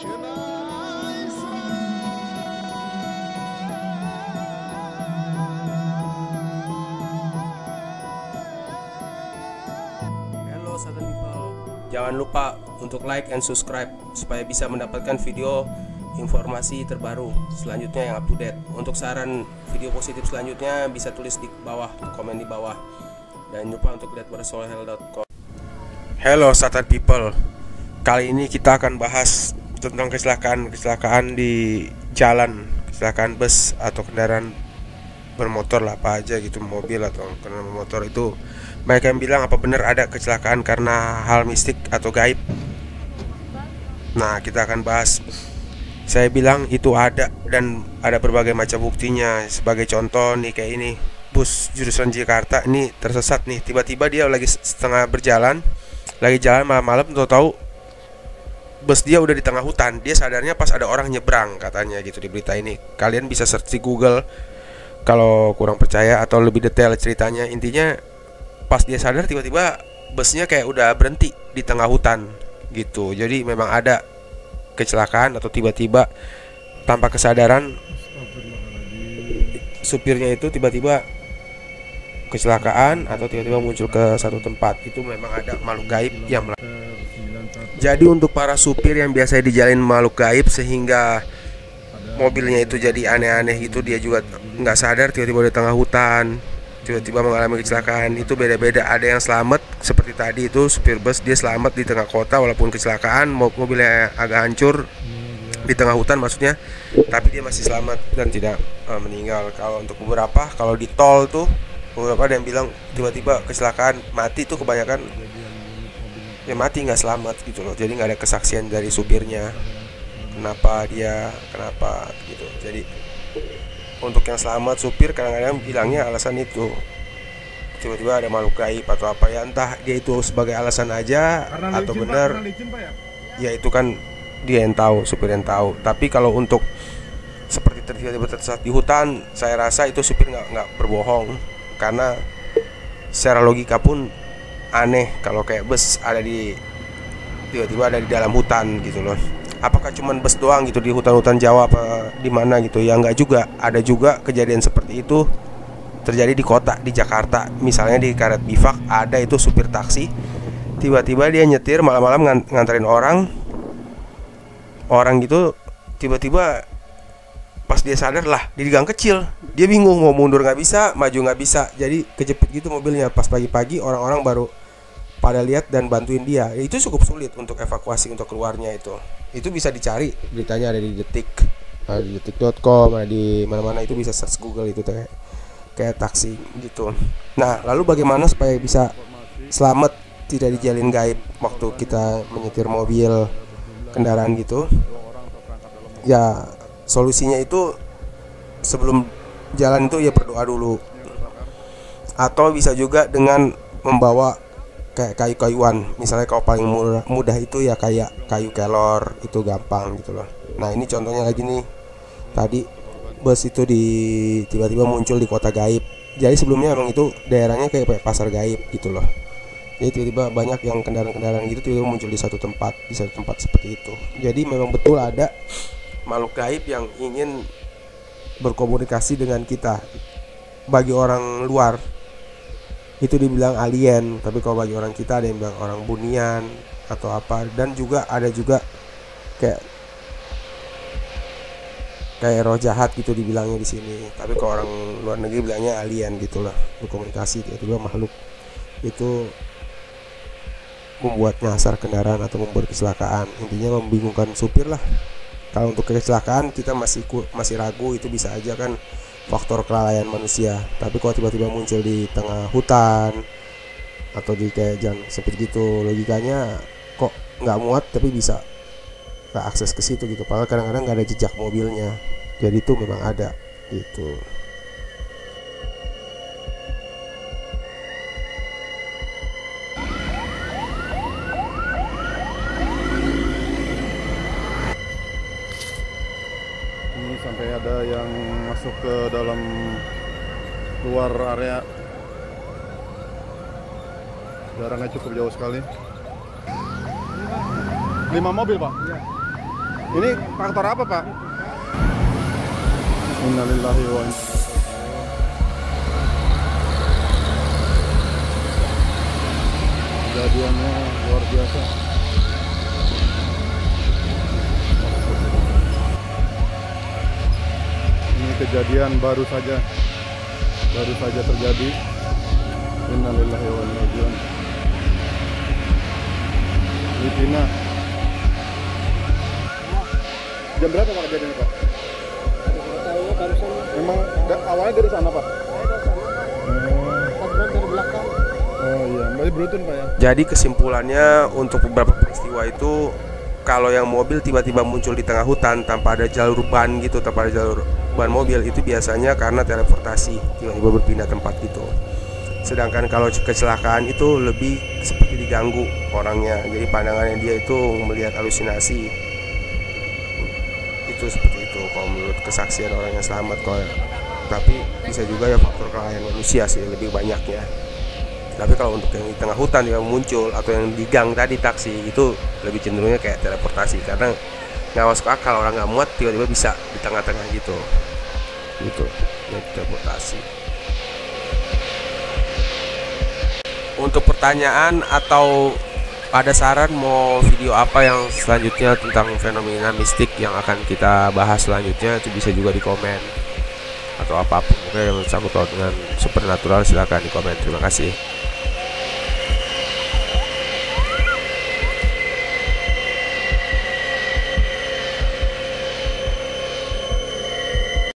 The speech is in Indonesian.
Hello Southern People, jangan lupa untuk like and subscribe supaya bisa mendapatkan video informasi terbaru selanjutnya yang up to date. Untuk saran video positif selanjutnya bisa tulis di bawah, komen di bawah. Dan jangan lupa untuk lihat bersolhel.com. Hello Southern People, kali ini kita akan bahas tentang kecelakaan di jalan, kecelakaan bus atau kendaraan bermotor lah, apa aja gitu, mobil atau kendaraan bermotor itu. Mereka yang bilang apa benar ada kecelakaan karena hal mistik atau gaib. Nah, kita akan bahas. Saya bilang itu ada dan ada berbagai macam buktinya. Sebagai contoh nih, kayak ini bus jurusan Jakarta ini tersesat nih. Tiba-tiba dia lagi setengah berjalan, lagi jalan malam-malam, tahu-tahu bus dia udah di tengah hutan. Dia sadarnya pas ada orang nyebrang, katanya gitu di berita ini. Kalian bisa search di Google kalau kurang percaya atau lebih detail ceritanya. Intinya pas dia sadar tiba-tiba busnya kayak udah berhenti di tengah hutan gitu. Jadi memang ada kecelakaan atau tiba-tiba tanpa kesadaran supirnya itu tiba-tiba kecelakaan atau tiba-tiba muncul ke satu tempat. Itu memang ada makhluk gaib yang jadi untuk para supir yang biasanya dijalin makhluk gaib sehingga mobilnya itu jadi aneh-aneh gitu, dia juga nggak sadar tiba-tiba di tengah hutan, tiba-tiba mengalami kecelakaan. Itu beda-beda. Ada yang selamat seperti tadi itu supir bus, dia selamat di tengah kota walaupun kecelakaan, mobilnya agak hancur di tengah hutan maksudnya, tapi dia masih selamat dan tidak meninggal. Kalau untuk beberapa, kalau di tol tuh beberapa ada yang bilang tiba-tiba kecelakaan mati, tuh kebanyakan ya mati nggak selamat gitu loh. Jadi nggak ada kesaksian dari supirnya kenapa gitu. Jadi untuk yang selamat supir kadang-kadang bilangnya alasan itu tiba-tiba ada makhluk gaib atau apa ya, entah dia itu sebagai alasan aja karena atau benar ya itu kan dia yang tahu, supir yang tahu. Tapi kalau untuk seperti tiba-tiba tersesat di hutan, saya rasa itu supir nggak berbohong, karena secara logika pun aneh kalau kayak bus tiba-tiba ada di dalam hutan gitu loh. Apakah cuman bus doang gitu di hutan-hutan Jawa apa di mana gitu? Ya enggak juga. Ada juga kejadian seperti itu terjadi di kota, di Jakarta. Misalnya di Karet Bifak ada itu supir taksi, tiba-tiba dia nyetir malam-malam nganterin orang gitu, tiba-tiba pas dia sadar lah di gang kecil, dia bingung mau mundur nggak bisa, maju nggak bisa, jadi kejepit gitu mobilnya. Pas pagi-pagi orang-orang baru pada lihat dan bantuin dia. Itu cukup sulit untuk evakuasi, untuk keluarnya itu bisa dicari, beritanya ada di detik.com, ada di mana-mana, itu bisa search Google itu kayak taksi gitu. Nah, lalu bagaimana supaya bisa selamat, tidak dijalin gaib waktu kita menyetir mobil, kendaraan gitu? Ya solusinya itu sebelum jalan itu ya berdoa dulu, atau bisa juga dengan membawa kayak kayu-kayuan. Misalnya kalau paling mudah itu ya kayak kayu kelor, itu gampang gitu loh. Nah ini contohnya lagi nih, tadi bus itu tiba-tiba muncul di kota gaib. Jadi sebelumnya emang itu daerahnya kayak pasar gaib gitu loh. Jadi tiba-tiba banyak yang kendaraan-kendaraan gitu tiba-tiba muncul di satu tempat seperti itu. Jadi memang betul ada makhluk gaib yang ingin berkomunikasi dengan kita. Bagi orang luar itu dibilang alien, tapi kalau bagi orang kita ada yang bilang orang bunian atau apa. Dan juga ada juga kayak roh jahat gitu dibilangnya di sini. Tapi kalau orang luar negeri bilangnya alien gitulah, berkomunikasi tiba-tiba makhluk itu membuat nyasar kendaraan atau membuat kecelakaan. Intinya membingungkan supir lah. Kalau untuk kecelakaan kita masih ragu, itu bisa aja kan faktor kelalaian manusia. Tapi kalau tiba-tiba muncul di tengah hutan atau di kayak jalan sempit gitu, logikanya kok nggak muat tapi bisa akses ke situ gitu. Padahal kadang-kadang nggak ada jejak mobilnya. Jadi itu memang ada gitu. Ini sampai ada yang masuk ke dalam luar area. Jaraknya cukup jauh sekali. 5 mobil, Pak? Iya. Ini faktor apa, Pak? Innalillahi wa inna kejadiannya luar biasa. Ini kejadian baru saja terjadi. Innalillahi wa inna ilaihi raji'un. Di Cina. Jam berapa Pak kejadiannya, Pak? Memang awalnya dari sana, Pak? Dari belakang. Oh iya, berarti beruntun, Pak ya? Jadi kesimpulannya untuk beberapa peristiwa itu, kalau yang mobil tiba-tiba muncul di tengah hutan tanpa ada jalur ban gitu, tanpa ada jalur ban mobil, itu biasanya karena teleportasi, tiba-tiba berpindah tempat gitu. Sedangkan kalau kecelakaan itu lebih seperti diganggu orangnya, jadi pandangannya dia itu melihat halusinasi. Itu seperti itu kalau menurut kesaksian orang yang selamat. Tapi bisa juga ya faktor kelalaian manusia sih lebih banyaknya. Tapi kalau untuk yang di tengah hutan yang muncul atau yang di gang tadi taksi, itu lebih cenderungnya kayak teleportasi, karena nggak masuk akal orang nggak muat tiba-tiba bisa di tengah-tengah gitu ya, teleportasi. Untuk pertanyaan atau ada saran mau video apa yang selanjutnya tentang fenomena mistik yang akan kita bahas selanjutnya, itu bisa juga di komen, atau apapun yang sangkut paut dengan supernatural, silahkan di komen. Terima kasih.